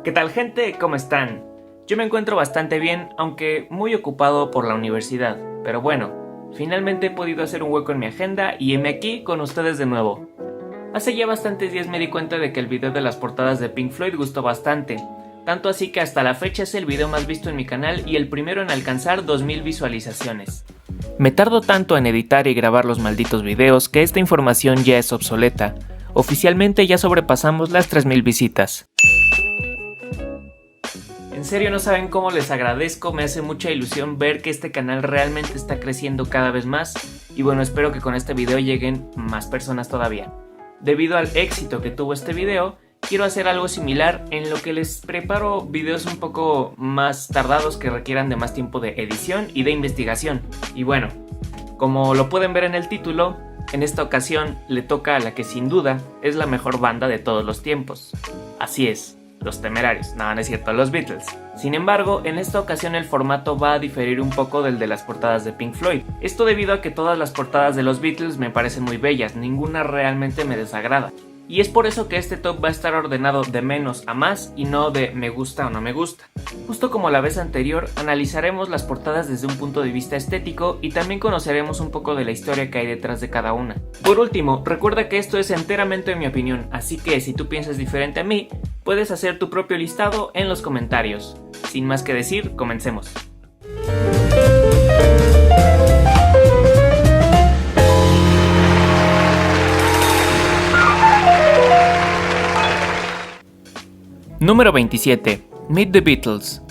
¿Qué tal, gente? ¿Cómo están? Yo me encuentro bastante bien, aunque muy ocupado por la universidad. Pero bueno, finalmente he podido hacer un hueco en mi agenda y heme aquí con ustedes de nuevo. Hace ya bastantes días me di cuenta de que el video de las portadas de Pink Floyd gustó bastante. Tanto así que hasta la fecha es el video más visto en mi canal y el primero en alcanzar 2000 visualizaciones. Me tardo tanto en editar y grabar los malditos videos que esta información ya es obsoleta. Oficialmente ya sobrepasamos las 3000 visitas. En serio no saben cómo les agradezco, me hace mucha ilusión ver que este canal realmente está creciendo cada vez más y bueno, espero que con este video lleguen más personas todavía. Debido al éxito que tuvo este video, quiero hacer algo similar en lo que les preparo videos un poco más tardados que requieran de más tiempo de edición y de investigación. Y bueno, como lo pueden ver en el título, en esta ocasión le toca a la que sin duda es la mejor banda de todos los tiempos. Así es. Los Temerarios, no es cierto, los Beatles. Sin embargo, en esta ocasión el formato va a diferir un poco del de las portadas de Pink Floyd. Esto debido a que todas las portadas de los Beatles me parecen muy bellas, ninguna realmente me desagrada. Y es por eso que este top va a estar ordenado de menos a más y no de me gusta o no me gusta. Justo como la vez anterior, analizaremos las portadas desde un punto de vista estético y también conoceremos un poco de la historia que hay detrás de cada una. Por último, recuerda que esto es enteramente mi opinión, así que si tú piensas diferente a mí, puedes hacer tu propio listado en los comentarios. Sin más que decir, comencemos. Número 27. Meet the Beatles.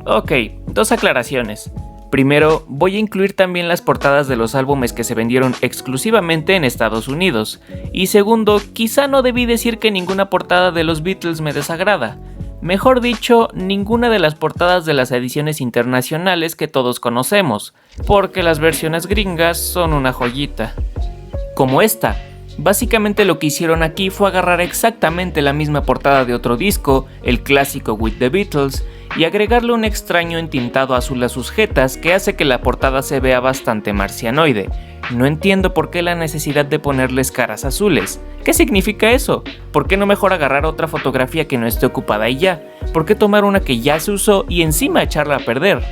Ok, dos aclaraciones. Primero, voy a incluir también las portadas de los álbumes que se vendieron exclusivamente en Estados Unidos. Y segundo, quizá no debí decir que ninguna portada de los Beatles me desagrada. Mejor dicho, ninguna de las portadas de las ediciones internacionales que todos conocemos, porque las versiones gringas son una joyita. Como esta. Básicamente lo que hicieron aquí fue agarrar exactamente la misma portada de otro disco, el clásico With the Beatles, y agregarle un extraño entintado azul a sus jetas que hace que la portada se vea bastante marcianoide. No entiendo por qué la necesidad de ponerles caras azules. ¿Qué significa eso? ¿Por qué no mejor agarrar otra fotografía que no esté ocupada y ya? ¿Por qué tomar una que ya se usó y encima echarla a perder?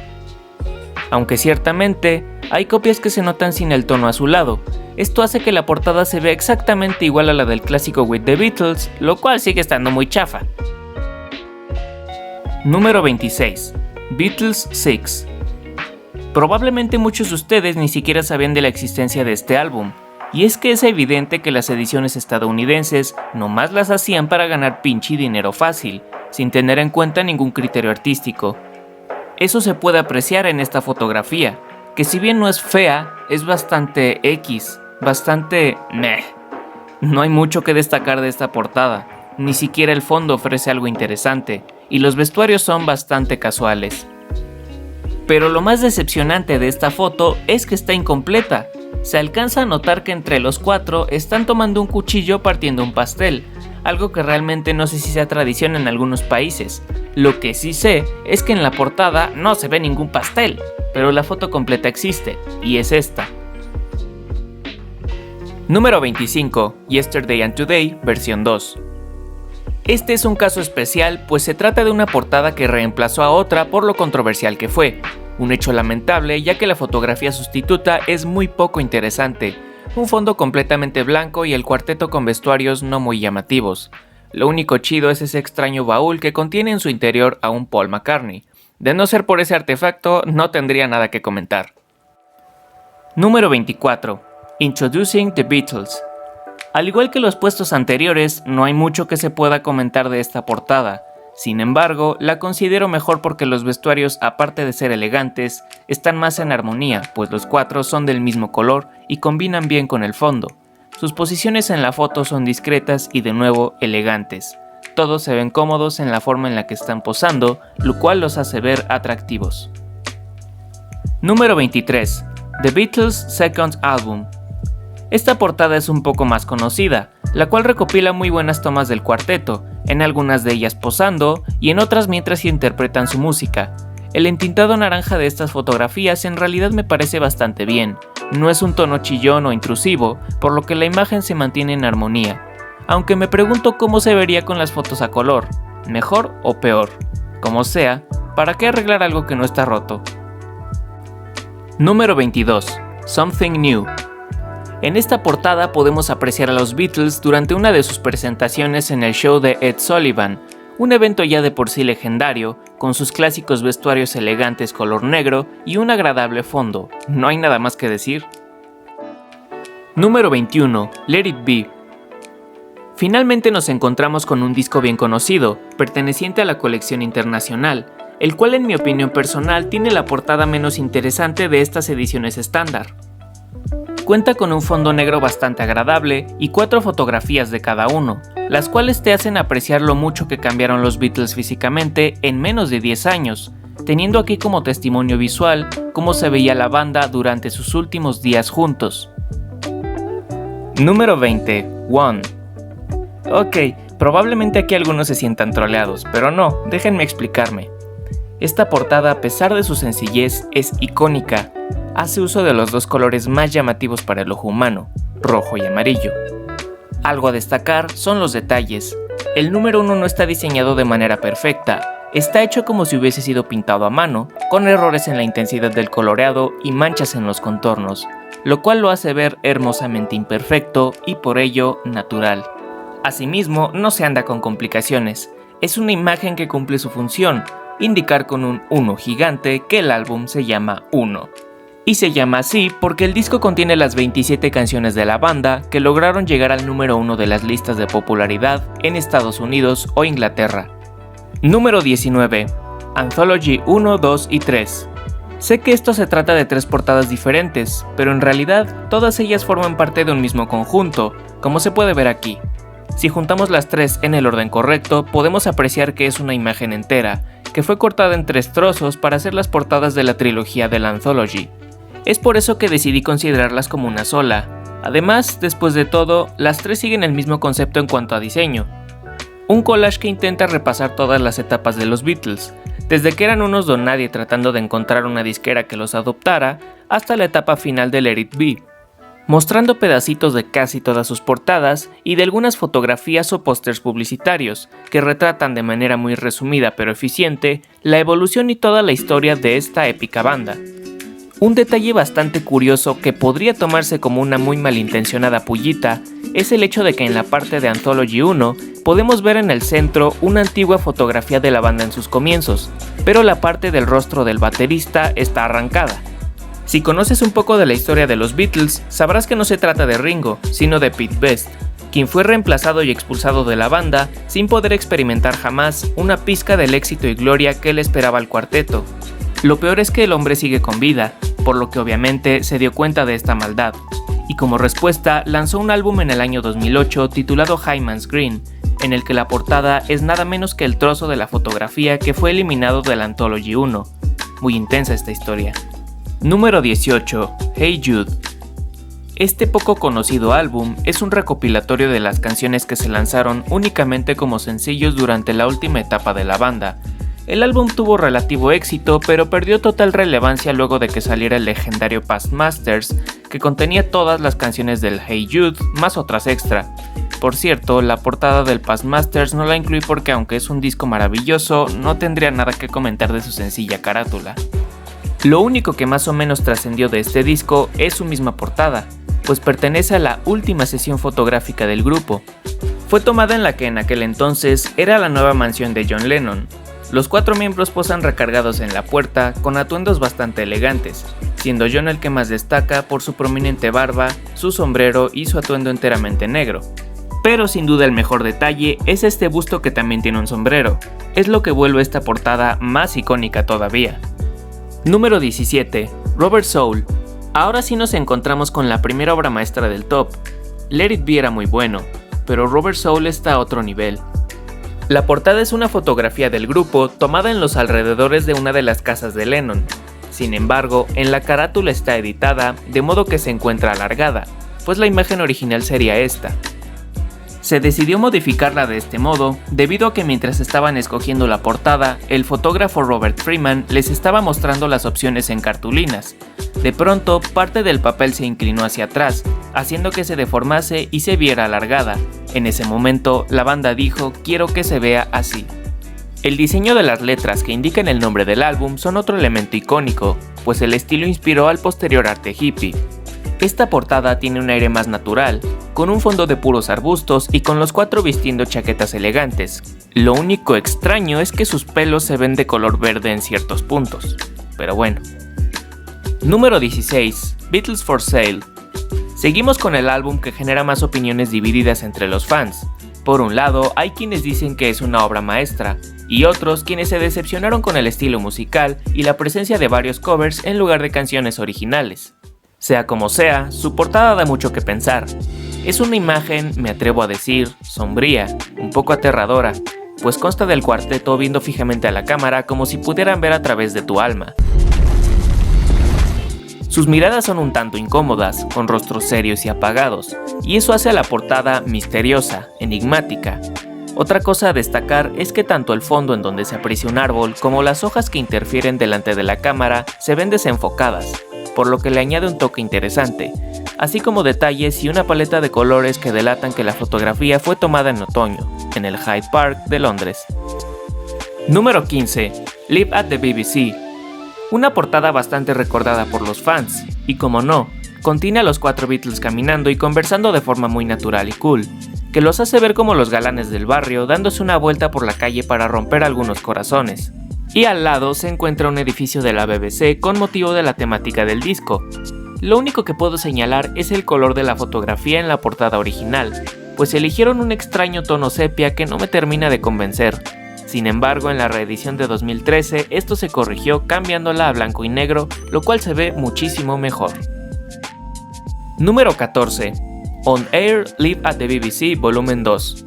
Aunque ciertamente, hay copias que se notan sin el tono azulado. Esto hace que la portada se vea exactamente igual a la del clásico With the Beatles, lo cual sigue estando muy chafa. Número 26. Beatles 6. Probablemente muchos de ustedes ni siquiera sabían de la existencia de este álbum, y es que es evidente que las ediciones estadounidenses nomás las hacían para ganar pinche dinero fácil, sin tener en cuenta ningún criterio artístico. Eso se puede apreciar en esta fotografía, que si bien no es fea, es bastante X, bastante meh. No hay mucho que destacar de esta portada, ni siquiera el fondo ofrece algo interesante, y los vestuarios son bastante casuales. Pero lo más decepcionante de esta foto es que está incompleta. Se alcanza a notar que entre los cuatro están tomando un cuchillo partiendo un pastel, algo que realmente no sé si sea tradición en algunos países. Lo que sí sé es que en la portada no se ve ningún pastel, pero la foto completa existe, y es esta. Número 25. Yesterday and Today, versión 2. Este es un caso especial, pues se trata de una portada que reemplazó a otra por lo controversial que fue. Un hecho lamentable, ya que la fotografía sustituta es muy poco interesante. Un fondo completamente blanco y el cuarteto con vestuarios no muy llamativos. Lo único chido es ese extraño baúl que contiene en su interior a un Paul McCartney. De no ser por ese artefacto, no tendría nada que comentar. Número 24. Introducing the Beatles. Al igual que los puestos anteriores, no hay mucho que se pueda comentar de esta portada. Sin embargo, la considero mejor porque los vestuarios, aparte de ser elegantes, están más en armonía, pues los cuatro son del mismo color y combinan bien con el fondo. Sus posiciones en la foto son discretas y de nuevo elegantes. Todos se ven cómodos en la forma en la que están posando, lo cual los hace ver atractivos. Número 23. The Beatles' Second Album. Esta portada es un poco más conocida, la cual recopila muy buenas tomas del cuarteto, en algunas de ellas posando y en otras mientras interpretan su música. El entintado naranja de estas fotografías en realidad me parece bastante bien, no es un tono chillón o intrusivo, por lo que la imagen se mantiene en armonía. Aunque me pregunto cómo se vería con las fotos a color. mejor o peor. Como sea, ¿para qué arreglar algo que no está roto? Número 22. Something New. En esta portada podemos apreciar a los Beatles durante una de sus presentaciones en el show de Ed Sullivan, un evento ya de por sí legendario, con sus clásicos vestuarios elegantes color negro y un agradable fondo. No hay nada más que decir. Número 21. Let It Be. Finalmente nos encontramos con un disco bien conocido, perteneciente a la colección internacional, el cual en mi opinión personal tiene la portada menos interesante de estas ediciones estándar. Cuenta con un fondo negro bastante agradable y 4 fotografías de cada uno, las cuales te hacen apreciar lo mucho que cambiaron los Beatles físicamente en menos de 10 años, teniendo aquí como testimonio visual cómo se veía la banda durante sus últimos días juntos. Número 20. One. Ok, probablemente aquí algunos se sientan troleados, pero no, déjenme explicarme. Esta portada, a pesar de su sencillez, es icónica. Hace uso de los dos colores más llamativos para el ojo humano, rojo y amarillo. Algo a destacar son los detalles. El número 1 no está diseñado de manera perfecta, está hecho como si hubiese sido pintado a mano, con errores en la intensidad del coloreado y manchas en los contornos, lo cual lo hace ver hermosamente imperfecto y por ello natural. Asimismo, no se anda con complicaciones, es una imagen que cumple su función, indicar con un 1 gigante que el álbum se llama 1. Y se llama así porque el disco contiene las 27 canciones de la banda que lograron llegar al número 1 de las listas de popularidad en Estados Unidos o Inglaterra. Número 19. Anthology 1, 2 y 3. Sé que esto se trata de 3 portadas diferentes, pero en realidad todas ellas forman parte de un mismo conjunto, como se puede ver aquí. Si juntamos las 3 en el orden correcto, podemos apreciar que es una imagen entera, que fue cortada en 3 trozos para hacer las portadas de la trilogía de la Anthology. Es por eso que decidí considerarlas como una sola. Además, después de todo, las 3 siguen el mismo concepto en cuanto a diseño. Un collage que intenta repasar todas las etapas de los Beatles, desde que eran unos don nadie tratando de encontrar una disquera que los adoptara, hasta la etapa final de Let It Be, mostrando pedacitos de casi todas sus portadas y de algunas fotografías o pósters publicitarios, que retratan de manera muy resumida pero eficiente la evolución y toda la historia de esta épica banda. Un detalle bastante curioso que podría tomarse como una muy malintencionada pullita es el hecho de que en la parte de Anthology 1 podemos ver en el centro una antigua fotografía de la banda en sus comienzos, pero la parte del rostro del baterista está arrancada. Si conoces un poco de la historia de los Beatles, sabrás que no se trata de Ringo, sino de Pete Best, quien fue reemplazado y expulsado de la banda sin poder experimentar jamás una pizca del éxito y gloria que le esperaba al cuarteto. Lo peor es que el hombre sigue con vida, por lo que obviamente se dio cuenta de esta maldad, y como respuesta lanzó un álbum en el año 2008 titulado Hyman's Green, en el que la portada es nada menos que el trozo de la fotografía que fue eliminado de la Anthology 1. Muy intensa esta historia. Número 18. Hey Jude. Este poco conocido álbum es un recopilatorio de las canciones que se lanzaron únicamente como sencillos durante la última etapa de la banda. El álbum tuvo relativo éxito, pero perdió total relevancia luego de que saliera el legendario Past Masters, que contenía todas las canciones del Hey Jude, más otras extra. Por cierto, la portada del Past Masters no la incluí porque aunque es un disco maravilloso, no tendría nada que comentar de su sencilla carátula. Lo único que más o menos trascendió de este disco es su misma portada, pues pertenece a la última sesión fotográfica del grupo. Fue tomada en la que en aquel entonces era la nueva mansión de John Lennon. Los 4 miembros posan recargados en la puerta con atuendos bastante elegantes, siendo John el que más destaca por su prominente barba, su sombrero y su atuendo enteramente negro. Pero sin duda el mejor detalle es este busto que también tiene un sombrero, es lo que vuelve esta portada más icónica todavía. Número 17. Rubber Soul. Ahora sí nos encontramos con la primera obra maestra del top. Let It Be era muy bueno, pero Rubber Soul está a otro nivel. La portada es una fotografía del grupo tomada en los alrededores de una de las casas de Lennon. Sin embargo, en la carátula está editada, de modo que se encuentra alargada, pues la imagen original sería esta. Se decidió modificarla de este modo, debido a que mientras estaban escogiendo la portada, el fotógrafo Robert Freeman les estaba mostrando las opciones en cartulinas. De pronto, parte del papel se inclinó hacia atrás, haciendo que se deformase y se viera alargada. En ese momento, la banda dijo: "Quiero que se vea así". El diseño de las letras que indican el nombre del álbum son otro elemento icónico, pues el estilo inspiró al posterior arte hippie. Esta portada tiene un aire más natural, con un fondo de puros arbustos y con los 4 vistiendo chaquetas elegantes. Lo único extraño es que sus pelos se ven de color verde en ciertos puntos, pero bueno. Número 16. Beatles for Sale. Seguimos con el álbum que genera más opiniones divididas entre los fans. Por un lado, hay quienes dicen que es una obra maestra, y otros quienes se decepcionaron con el estilo musical y la presencia de varios covers en lugar de canciones originales. Sea como sea, su portada da mucho que pensar. Es una imagen, me atrevo a decir, sombría, un poco aterradora, pues consta del cuarteto viendo fijamente a la cámara como si pudieran ver a través de tu alma. Sus miradas son un tanto incómodas, con rostros serios y apagados, y eso hace a la portada misteriosa, enigmática. Otra cosa a destacar es que tanto el fondo en donde se aprecia un árbol como las hojas que interfieren delante de la cámara se ven desenfocadas, por lo que le añade un toque interesante, así como detalles y una paleta de colores que delatan que la fotografía fue tomada en otoño, en el Hyde Park de Londres. Número 15. Live at the BBC. Una portada bastante recordada por los fans, y como no, contiene a los 4 Beatles caminando y conversando de forma muy natural y cool, que los hace ver como los galanes del barrio dándose una vuelta por la calle para romper algunos corazones. Y al lado se encuentra un edificio de la BBC con motivo de la temática del disco. Lo único que puedo señalar es el color de la fotografía en la portada original, pues eligieron un extraño tono sepia que no me termina de convencer. Sin embargo, en la reedición de 2013 esto se corrigió cambiándola a blanco y negro, lo cual se ve muchísimo mejor. Número 14. On Air Live at the BBC Volumen 2.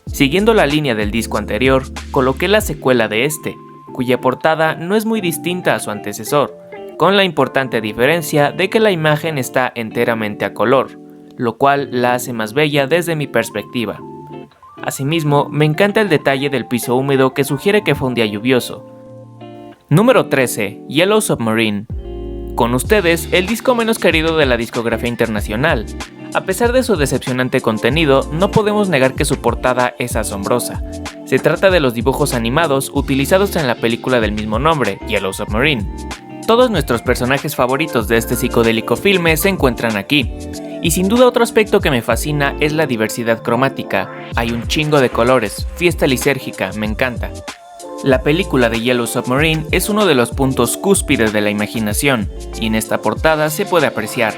Siguiendo la línea del disco anterior, coloqué la secuela de este, cuya portada no es muy distinta a su antecesor, con la importante diferencia de que la imagen está enteramente a color, lo cual la hace más bella desde mi perspectiva. Asimismo, me encanta el detalle del piso húmedo que sugiere que fue un día lluvioso. Número 13. Yellow Submarine. Con ustedes, el disco menos querido de la discografía internacional. A pesar de su decepcionante contenido, no podemos negar que su portada es asombrosa. Se trata de los dibujos animados utilizados en la película del mismo nombre, Yellow Submarine. Todos nuestros personajes favoritos de este psicodélico filme se encuentran aquí. Y sin duda otro aspecto que me fascina es la diversidad cromática. Hay un chingo de colores, fiesta lisérgica, me encanta. La película de Yellow Submarine es uno de los puntos cúspides de la imaginación, y en esta portada se puede apreciar.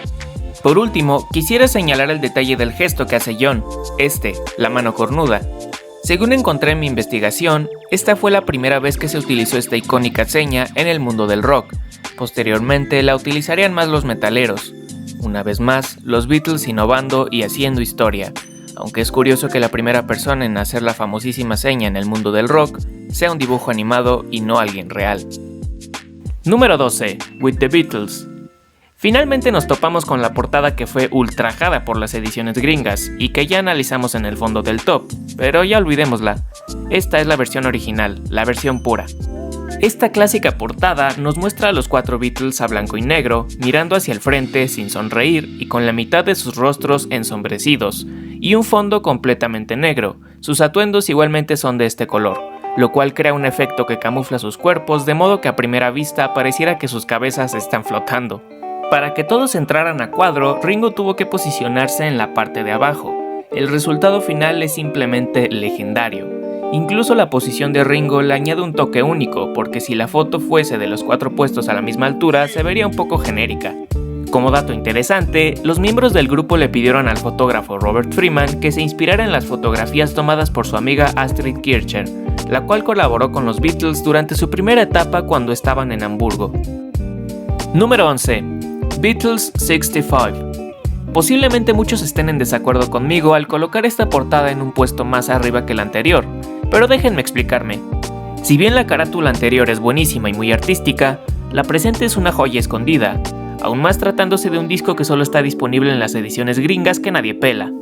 Por último, quisiera señalar el detalle del gesto que hace John, la mano cornuda. Según encontré en mi investigación, esta fue la primera vez que se utilizó esta icónica seña en el mundo del rock. Posteriormente la utilizarían más los metaleros. Una vez más, los Beatles innovando y haciendo historia, aunque es curioso que la primera persona en hacer la famosísima seña en el mundo del rock sea un dibujo animado y no alguien real. Número 12. With the Beatles. Finalmente nos topamos con la portada que fue ultrajada por las ediciones gringas y que ya analizamos en el fondo del top, pero ya olvidémosla. Esta es la versión original, la versión pura. Esta clásica portada nos muestra a los 4 Beatles a blanco y negro, mirando hacia el frente sin sonreír y con la mitad de sus rostros ensombrecidos, y un fondo completamente negro. Sus atuendos igualmente son de este color, lo cual crea un efecto que camufla sus cuerpos de modo que a primera vista pareciera que sus cabezas están flotando. Para que todos entraran a cuadro, Ringo tuvo que posicionarse en la parte de abajo. El resultado final es simplemente legendario. Incluso la posición de Ringo le añade un toque único, porque si la foto fuese de los 4 puestos a la misma altura, se vería un poco genérica. Como dato interesante, los miembros del grupo le pidieron al fotógrafo Robert Freeman que se inspirara en las fotografías tomadas por su amiga Astrid Kirchner, la cual colaboró con los Beatles durante su primera etapa cuando estaban en Hamburgo. Número 11. Beatles 65. Posiblemente muchos estén en desacuerdo conmigo al colocar esta portada en un puesto más arriba que la anterior, pero déjenme explicarme. Si bien la carátula anterior es buenísima y muy artística, la presente es una joya escondida, aún más tratándose de un disco que solo está disponible en las ediciones gringas que nadie pela.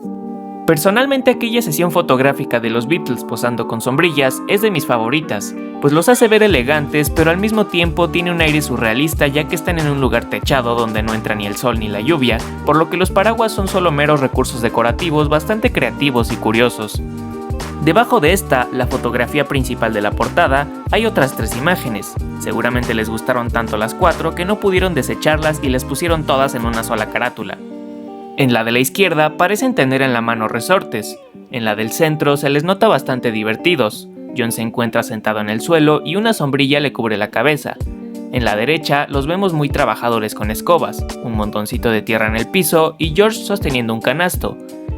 Personalmente aquella sesión fotográfica de los Beatles posando con sombrillas es de mis favoritas, pues los hace ver elegantes pero al mismo tiempo tiene un aire surrealista ya que están en un lugar techado donde no entra ni el sol ni la lluvia, por lo que los paraguas son solo meros recursos decorativos bastante creativos y curiosos. Debajo de esta, la fotografía principal de la portada, hay otras 3 imágenes. Seguramente les gustaron tanto las 4 que no pudieron desecharlas y las pusieron todas en una sola carátula. En la de la izquierda parecen tener en la mano resortes. En la del centro se les nota bastante divertidos. John se encuentra sentado en el suelo y una sombrilla le cubre la cabeza. En la derecha los vemos muy trabajadores con escobas, un montoncito de tierra en el piso y George sosteniendo un canasto.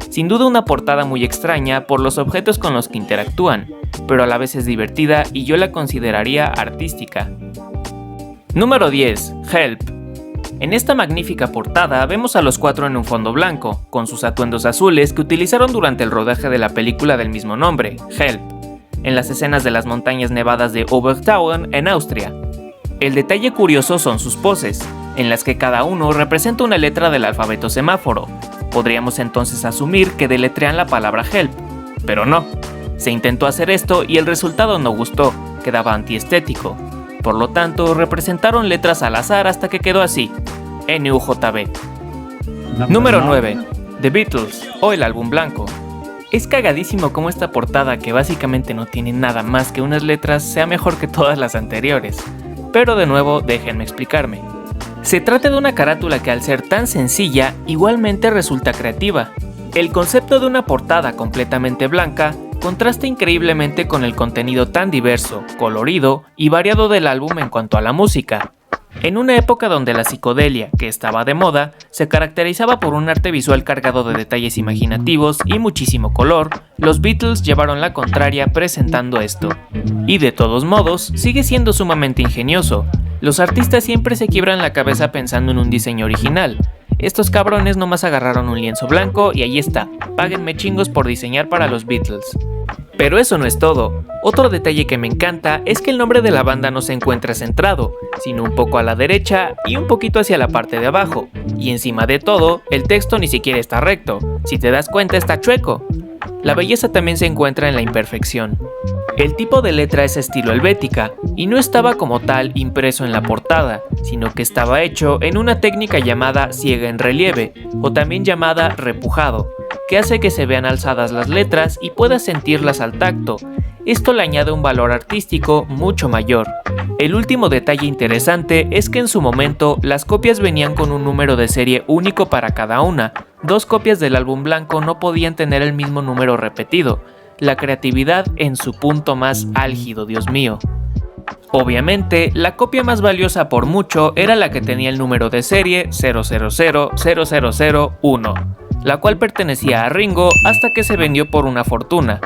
Sin duda una portada muy extraña por los objetos con los que interactúan, pero a la vez es divertida y yo la consideraría artística. Número 10. Help. En esta magnífica portada vemos a los 4 en un fondo blanco, con sus atuendos azules que utilizaron durante el rodaje de la película del mismo nombre, Help, en las escenas de las montañas nevadas de Obertauern en Austria. El detalle curioso son sus poses, en las que cada uno representa una letra del alfabeto semáforo. Podríamos entonces asumir que deletrean la palabra help, pero no. Se intentó hacer esto y el resultado no gustó, quedaba antiestético. Por lo tanto, representaron letras al azar hasta que quedó así, NUJB. Número 9. The Beatles, o el álbum blanco. Es cagadísimo cómo esta portada, que básicamente no tiene nada más que unas letras, sea mejor que todas las anteriores. Pero de nuevo, déjenme explicarme. Se trata de una carátula que al ser tan sencilla, igualmente resulta creativa. El concepto de una portada completamente blanca contrasta increíblemente con el contenido tan diverso, colorido y variado del álbum en cuanto a la música. En una época donde la psicodelia, que estaba de moda, se caracterizaba por un arte visual cargado de detalles imaginativos y muchísimo color, los Beatles llevaron la contraria presentando esto. Y de todos modos, sigue siendo sumamente ingenioso. Los artistas siempre se quiebran la cabeza pensando en un diseño original. Estos cabrones nomás agarraron un lienzo blanco y ahí está, páguenme chingos por diseñar para los Beatles. Pero eso no es todo. Otro detalle que me encanta es que el nombre de la banda no se encuentra centrado, sino un poco a la derecha y un poquito hacia la parte de abajo. Y encima de todo, el texto ni siquiera está recto. Si te das cuenta, está chueco. La belleza también se encuentra en la imperfección. El tipo de letra es estilo helvética, y no estaba como tal impreso en la portada, sino que estaba hecho en una técnica llamada ciega en relieve, o también llamada repujado, que hace que se vean alzadas las letras y puedas sentirlas al tacto. Esto le añade un valor artístico mucho mayor. El último detalle interesante es que en su momento las copias venían con un número de serie único para cada una. 2 copias del álbum blanco no podían tener el mismo número repetido. La creatividad en su punto más álgido, Dios mío. Obviamente, la copia más valiosa por mucho era la que tenía el número de serie 000001, la cual pertenecía a Ringo hasta que se vendió por una fortuna.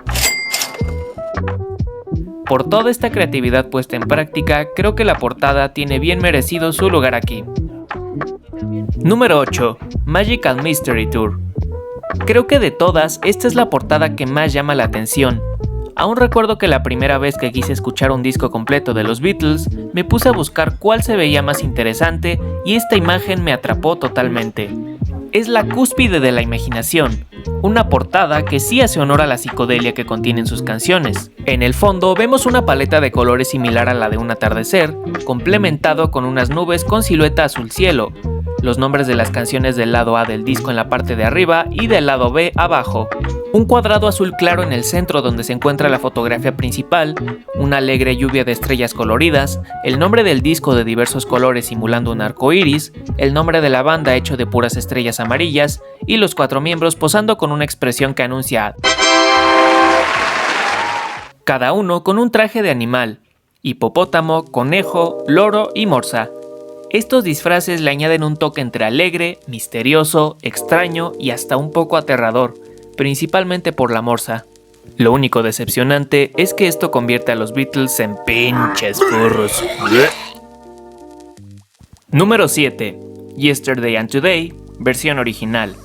Por toda esta creatividad puesta en práctica, creo que la portada tiene bien merecido su lugar aquí. Número 8. Magical Mystery Tour. Creo que de todas, esta es la portada que más llama la atención. Aún recuerdo que la primera vez que quise escuchar un disco completo de los Beatles, me puse a buscar cuál se veía más interesante y esta imagen me atrapó totalmente. Es la cúspide de la imaginación, una portada que sí hace honor a la psicodelia que contienen sus canciones. En el fondo vemos una paleta de colores similar a la de un atardecer, complementado con unas nubes con silueta azul cielo, los nombres de las canciones del lado A del disco en la parte de arriba y del lado B abajo, un cuadrado azul claro en el centro donde se encuentra la fotografía principal, una alegre lluvia de estrellas coloridas, el nombre del disco de diversos colores simulando un arco iris, el nombre de la banda hecho de puras estrellas amarillas y los 4 miembros posando con una expresión que anuncia cada uno con un traje de animal: hipopótamo, conejo, loro y morsa. Estos disfraces le añaden un toque entre alegre, misterioso, extraño y hasta un poco aterrador, principalmente por la morsa. Lo único decepcionante es que esto convierte a los Beatles en pinches furros. Número 7. Yesterday and Today, versión original.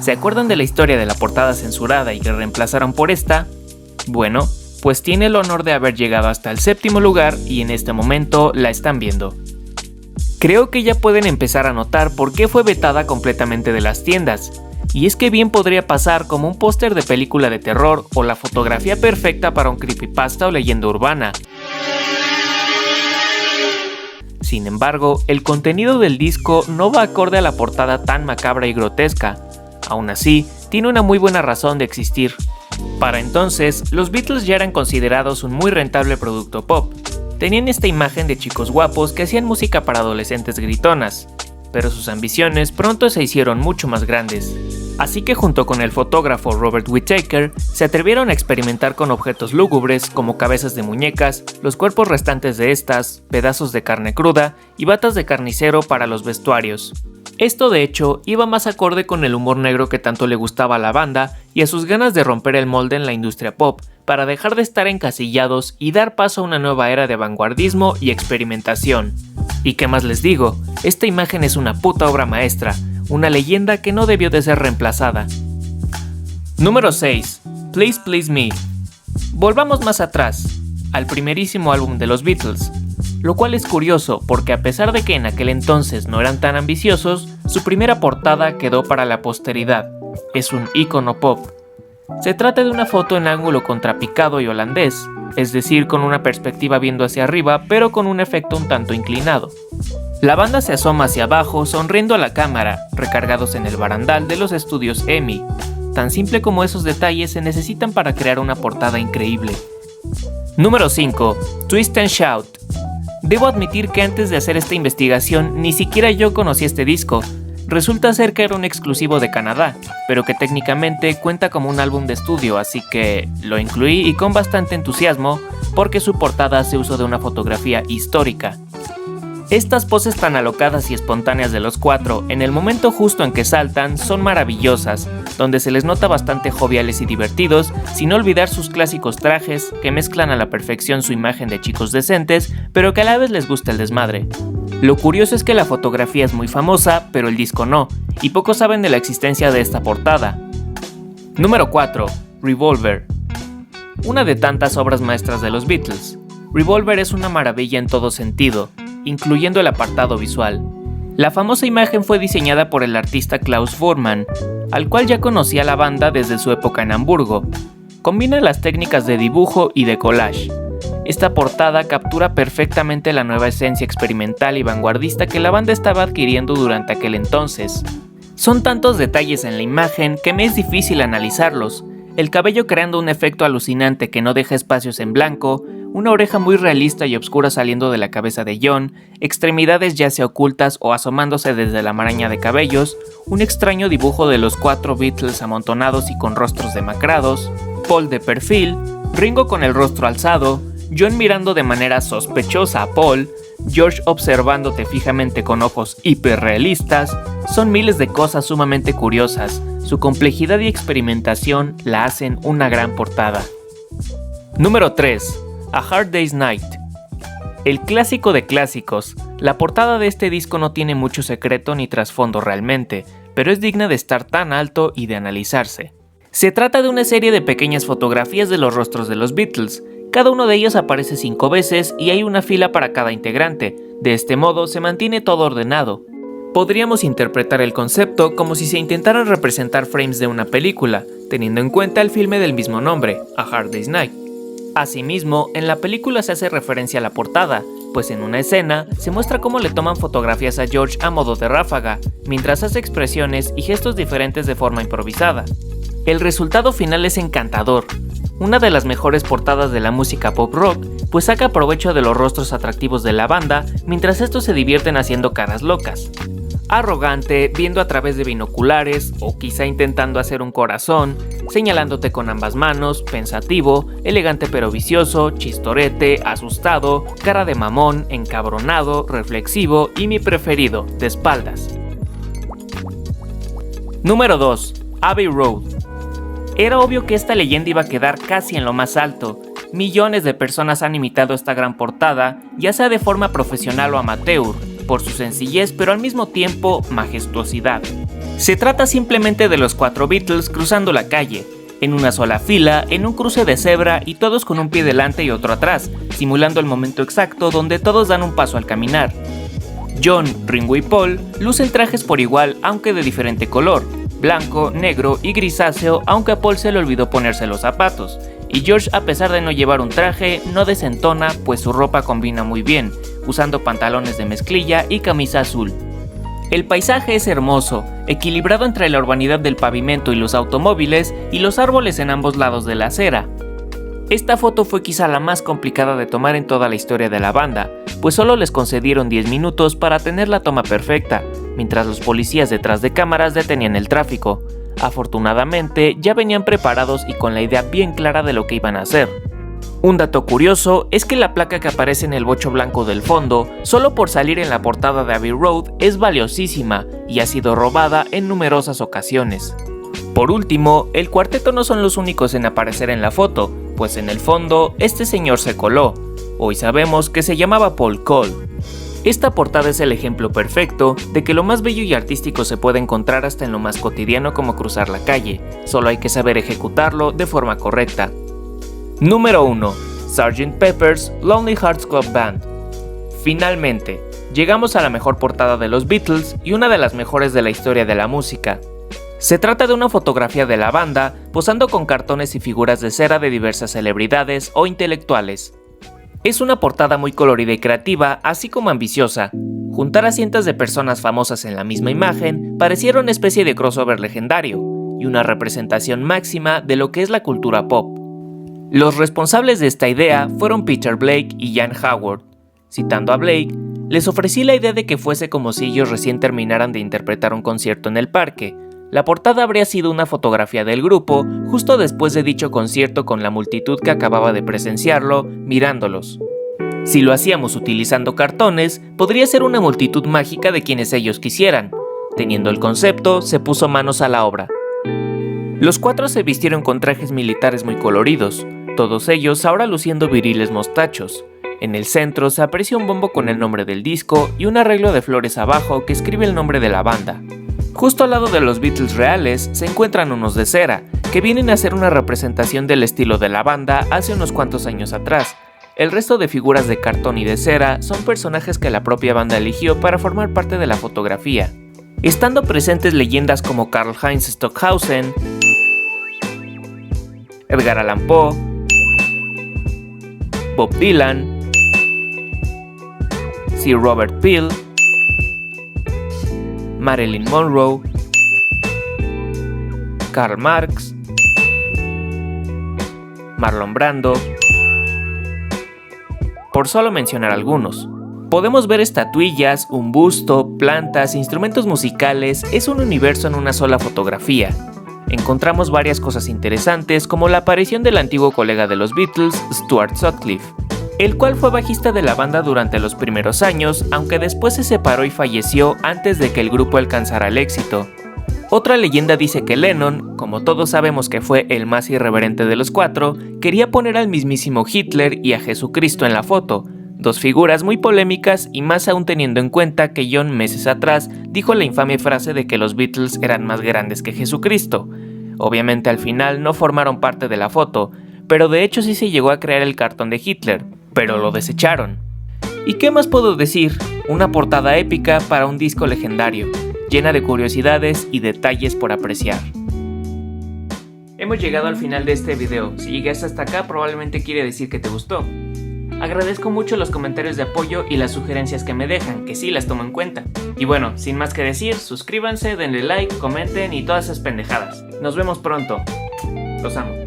¿Se acuerdan de la historia de la portada censurada y que reemplazaron por esta? Bueno, pues tiene el honor de haber llegado hasta el 7º lugar y en este momento la están viendo. Creo que ya pueden empezar a notar por qué fue vetada completamente de las tiendas, y es que bien podría pasar como un póster de película de terror o la fotografía perfecta para un creepypasta o leyenda urbana. Sin embargo, el contenido del disco no va acorde a la portada tan macabra y grotesca. Aún así, tiene una muy buena razón de existir. Para entonces, los Beatles ya eran considerados un muy rentable producto pop. Tenían esta imagen de chicos guapos que hacían música para adolescentes gritonas, pero sus ambiciones pronto se hicieron mucho más grandes. Así que junto con el fotógrafo Robert Whittaker, se atrevieron a experimentar con objetos lúgubres como cabezas de muñecas, los cuerpos restantes de estas, pedazos de carne cruda y batas de carnicero para los vestuarios. Esto de hecho iba más acorde con el humor negro que tanto le gustaba a la banda y a sus ganas de romper el molde en la industria pop, para dejar de estar encasillados y dar paso a una nueva era de vanguardismo y experimentación. ¿Y qué más les digo? Esta imagen es una puta obra maestra, una leyenda que no debió de ser reemplazada. Número 6. Please Please Me. Volvamos más atrás, al primerísimo álbum de los Beatles, lo cual es curioso porque a pesar de que en aquel entonces no eran tan ambiciosos, su primera portada quedó para la posteridad. Es un ícono pop. Se trata de una foto en ángulo contrapicado y holandés, es decir, con una perspectiva viendo hacia arriba pero con un efecto un tanto inclinado. La banda se asoma hacia abajo sonriendo a la cámara, recargados en el barandal de los estudios EMI. Tan simple como esos detalles se necesitan para crear una portada increíble. Número 5. Twist and Shout. Debo admitir que antes de hacer esta investigación ni siquiera yo conocí este disco. Resulta ser que era un exclusivo de Canadá, pero que técnicamente cuenta como un álbum de estudio, así que lo incluí y con bastante entusiasmo porque su portada hace uso de una fotografía histórica. Estas poses tan alocadas y espontáneas de los cuatro, en el momento justo en que saltan, son maravillosas, donde se les nota bastante joviales y divertidos, sin olvidar sus clásicos trajes, que mezclan a la perfección su imagen de chicos decentes, pero que a la vez les gusta el desmadre. Lo curioso es que la fotografía es muy famosa, pero el disco no, y pocos saben de la existencia de esta portada. Número 4. Revolver. Una de tantas obras maestras de los Beatles. Revolver es una maravilla en todo sentido, incluyendo el apartado visual. La famosa imagen fue diseñada por el artista Klaus Voormann, al cual ya conocía la banda desde su época en Hamburgo. Combina las técnicas de dibujo y de collage. Esta portada captura perfectamente la nueva esencia experimental y vanguardista que la banda estaba adquiriendo durante aquel entonces. Son tantos detalles en la imagen que me es difícil analizarlos. El cabello creando un efecto alucinante que no deja espacios en blanco, una oreja muy realista y oscura saliendo de la cabeza de John, extremidades ya sea ocultas o asomándose desde la maraña de cabellos, un extraño dibujo de los 4 Beatles amontonados y con rostros demacrados, Paul de perfil, Ringo con el rostro alzado, John mirando de manera sospechosa a Paul, George observándote fijamente con ojos hiperrealistas, son miles de cosas sumamente curiosas. Su complejidad y experimentación la hacen una gran portada. Número 3. A Hard Day's Night. El clásico de clásicos. La portada de este disco no tiene mucho secreto ni trasfondo realmente, pero es digna de estar tan alto y de analizarse. Se trata de una serie de pequeñas fotografías de los rostros de los Beatles. Cada uno de ellos aparece 5 veces y hay una fila para cada integrante. De este modo se mantiene todo ordenado. Podríamos interpretar el concepto como si se intentaran representar frames de una película, teniendo en cuenta el filme del mismo nombre, A Hard Day's Night. Asimismo, en la película se hace referencia a la portada, pues en una escena se muestra cómo le toman fotografías a George a modo de ráfaga, mientras hace expresiones y gestos diferentes de forma improvisada. El resultado final es encantador, una de las mejores portadas de la música pop rock, pues saca provecho de los rostros atractivos de la banda mientras estos se divierten haciendo caras locas. Arrogante, viendo a través de binoculares o quizá intentando hacer un corazón, señalándote con ambas manos, pensativo, elegante pero vicioso, chistorete, asustado, cara de mamón, encabronado, reflexivo y mi preferido, de espaldas. Número 2. Abbey Road. Era obvio que esta leyenda iba a quedar casi en lo más alto. Millones de personas han imitado esta gran portada, ya sea de forma profesional o amateur, por su sencillez pero al mismo tiempo majestuosidad. Se trata simplemente de los 4 Beatles cruzando la calle, en una sola fila, en un cruce de cebra y todos con un pie delante y otro atrás, simulando el momento exacto donde todos dan un paso al caminar. John, Ringo y Paul lucen trajes por igual aunque de diferente color, blanco, negro y grisáceo, aunque a Paul se le olvidó ponerse los zapatos, y George, a pesar de no llevar un traje, no desentona pues su ropa combina muy bien, usando pantalones de mezclilla y camisa azul. El paisaje es hermoso, equilibrado entre la urbanidad del pavimento y los automóviles y los árboles en ambos lados de la acera. Esta foto fue quizá la más complicada de tomar en toda la historia de la banda, pues solo les concedieron 10 minutos para tener la toma perfecta, mientras los policías detrás de cámaras detenían el tráfico. Afortunadamente, ya venían preparados y con la idea bien clara de lo que iban a hacer. Un dato curioso es que la placa que aparece en el bocho blanco del fondo, solo por salir en la portada de Abbey Road, es valiosísima y ha sido robada en numerosas ocasiones. Por último, el cuarteto no son los únicos en aparecer en la foto, pues en el fondo, este señor se coló. Hoy sabemos que se llamaba Paul Cole. Esta portada es el ejemplo perfecto de que lo más bello y artístico se puede encontrar hasta en lo más cotidiano como cruzar la calle, solo hay que saber ejecutarlo de forma correcta. Número 1. Sgt. Pepper's Lonely Hearts Club Band. Finalmente, llegamos a la mejor portada de los Beatles y una de las mejores de la historia de la música. Se trata de una fotografía de la banda posando con cartones y figuras de cera de diversas celebridades o intelectuales. Es una portada muy colorida y creativa, así como ambiciosa. Juntar a cientos de personas famosas en la misma imagen pareciera una especie de crossover legendario y una representación máxima de lo que es la cultura pop. Los responsables de esta idea fueron Peter Blake y Jan Howard. Citando a Blake, les ofrecí la idea de que fuese como si ellos recién terminaran de interpretar un concierto en el parque. La portada habría sido una fotografía del grupo justo después de dicho concierto con la multitud que acababa de presenciarlo, mirándolos. Si lo hacíamos utilizando cartones, podría ser una multitud mágica de quienes ellos quisieran. Teniendo el concepto, se puso manos a la obra. Los cuatro se vistieron con trajes militares muy coloridos, todos ellos ahora luciendo viriles mostachos. En el centro se aprecia un bombo con el nombre del disco y un arreglo de flores abajo que escribe el nombre de la banda. Justo al lado de los Beatles reales se encuentran unos de cera, que vienen a ser una representación del estilo de la banda hace unos cuantos años atrás. El resto de figuras de cartón y de cera son personajes que la propia banda eligió para formar parte de la fotografía, estando presentes leyendas como Karl-Heinz Stockhausen, Edgar Allan Poe, Bob Dylan, Sir Robert Peel, Marilyn Monroe, Karl Marx, Marlon Brando, por solo mencionar algunos. Podemos ver estatuillas, un busto, plantas, instrumentos musicales, es un universo en una sola fotografía. Encontramos varias cosas interesantes como la aparición del antiguo colega de los Beatles, Stuart Sutcliffe, el cual fue bajista de la banda durante los primeros años, aunque después se separó y falleció antes de que el grupo alcanzara el éxito. Otra leyenda dice que Lennon, como todos sabemos que fue el más irreverente de los cuatro, quería poner al mismísimo Hitler y a Jesucristo en la foto, dos figuras muy polémicas y más aún teniendo en cuenta que John meses atrás dijo la infame frase de que los Beatles eran más grandes que Jesucristo. Obviamente al final no formaron parte de la foto, pero de hecho sí se llegó a crear el cartón de Hitler, pero lo desecharon. ¿Y qué más puedo decir? Una portada épica para un disco legendario, llena de curiosidades y detalles por apreciar. Hemos llegado al final de este video. Si llegaste hasta acá probablemente quiere decir que te gustó. Agradezco mucho los comentarios de apoyo y las sugerencias que me dejan, que sí las tomo en cuenta. Y bueno, sin más que decir, suscríbanse, denle like, comenten y todas esas pendejadas. Nos vemos pronto. Los amo.